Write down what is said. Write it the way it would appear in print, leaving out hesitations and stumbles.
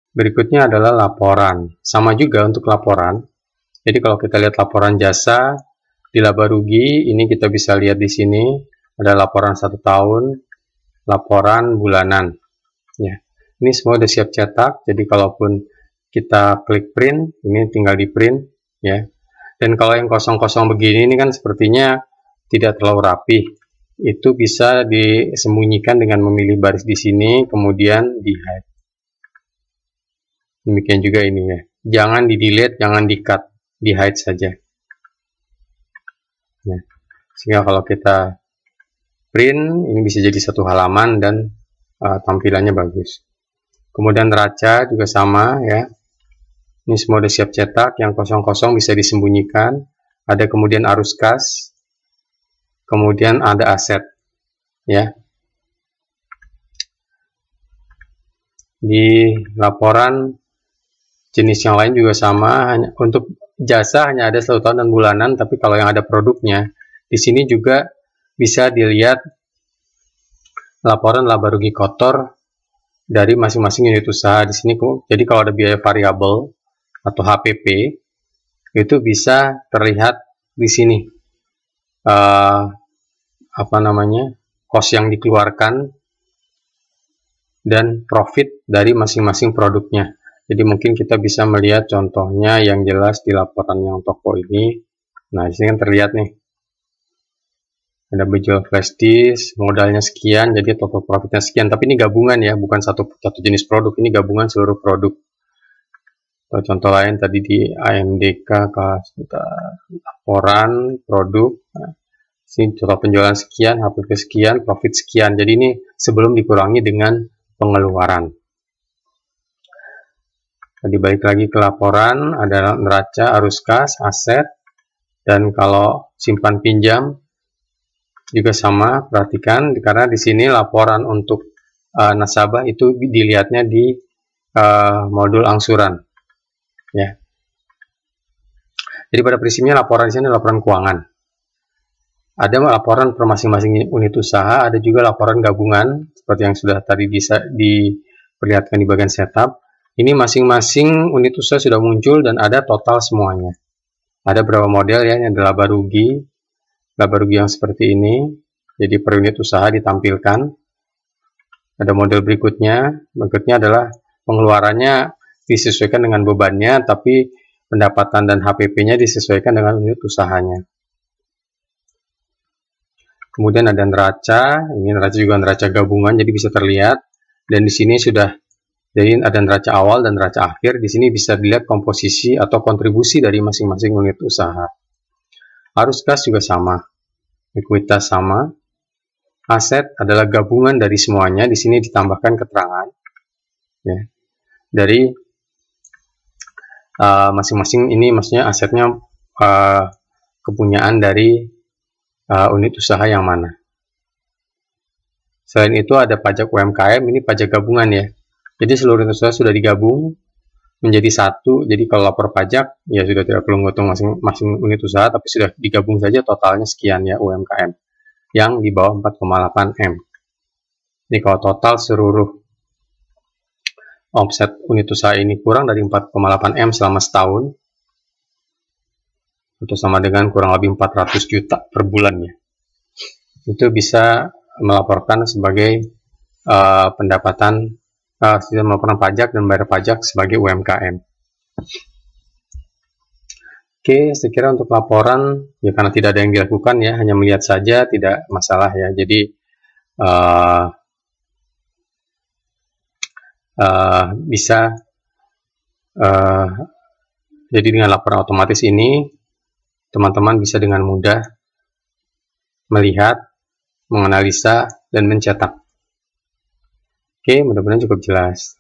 Berikutnya adalah laporan. Sama juga untuk laporan. Jadi kalau kita lihat laporan jasa di laba rugi, ini kita bisa lihat di sini ada laporan 1 tahun, laporan bulanan. Ya, ini semua udah siap cetak. Jadi kalaupun kita klik print, ini tinggal di print, ya. Dan kalau yang kosong-kosong begini, ini kan sepertinya tidak terlalu rapi. Itu bisa disembunyikan dengan memilih baris di sini, kemudian di hide. Demikian juga ini ya. Jangan di delete, jangan di cut, di hide saja. Nah, sehingga kalau kita print, ini bisa jadi satu halaman dan tampilannya bagus. Kemudian neraca juga sama ya. Ini semua udah siap cetak, yang kosong-kosong bisa disembunyikan. Ada kemudian arus kas, kemudian ada aset ya. Di laporan jenis yang lain juga sama, hanya untuk jasa hanya ada 1 tahun dan bulanan, tapi kalau yang ada produknya, di sini juga bisa dilihat laporan laba rugi kotor dari masing-masing unit usaha di sini. Jadi kalau ada biaya variabel atau HPP, itu bisa terlihat di sini cost yang dikeluarkan dan profit dari masing-masing produknya. Jadi mungkin kita bisa melihat contohnya yang jelas di laporan yang toko ini. Nah, di sini kan terlihat nih. Ada berjual flash disk, modalnya sekian, jadi total profitnya sekian. Tapi ini gabungan ya, bukan satu jenis produk. Ini gabungan seluruh produk. Contoh lain tadi di AMDK, laporan produk. Nah, sini total penjualan sekian, HPP sekian, profit sekian. Jadi ini sebelum dikurangi dengan pengeluaran. Jadi balik lagi ke laporan, ada neraca, arus kas, aset, dan kalau simpan pinjam juga sama. Perhatikan karena di sini laporan untuk nasabah itu dilihatnya di modul angsuran, ya. Jadi pada prinsipnya laporan di sini laporan keuangan. Ada laporan per masing-masing unit usaha, ada juga laporan gabungan seperti yang sudah tadi bisa diperlihatkan di bagian setup. Ini masing-masing unit usaha sudah muncul dan ada total semuanya. Ada berapa model ya, ini adalah laba rugi yang seperti ini. Jadi per unit usaha ditampilkan. Ada model berikutnya adalah pengeluarannya disesuaikan dengan bebannya, tapi pendapatan dan HPP-nya disesuaikan dengan unit usahanya. Kemudian ada neraca, ini neraca juga neraca gabungan, jadi bisa terlihat. Dan di sini sudah, jadi ada neraca awal dan neraca akhir. Di sini bisa dilihat komposisi atau kontribusi dari masing-masing unit usaha. Arus kas juga sama, ekuitas sama. Aset adalah gabungan dari semuanya. Di sini ditambahkan keterangan ya, dari masing-masing. Ini maksudnya asetnya kepunyaan dari unit usaha yang mana. Selain itu ada pajak UMKM, ini pajak gabungan ya. Jadi seluruh unit usaha sudah digabung menjadi satu. Jadi kalau lapor pajak ya sudah tidak perlu menghitung masing-masing unit usaha, tapi sudah digabung saja totalnya sekian ya UMKM yang di bawah 4,8 M. Jadi kalau total seluruh omset unit usaha ini kurang dari 4,8 M selama setahun, itu sama dengan kurang lebih 400 juta per bulannya. Itu bisa melaporkan sebagai pendapatan, melaporkan pajak dan bayar pajak sebagai UMKM. Oke, saya kira untuk laporan ya karena tidak ada yang dilakukan ya, hanya melihat saja, tidak masalah ya. Jadi bisa jadi dengan laporan otomatis ini teman-teman bisa dengan mudah melihat, menganalisa, dan mencetak. Oke, mudah-mudahan cukup jelas.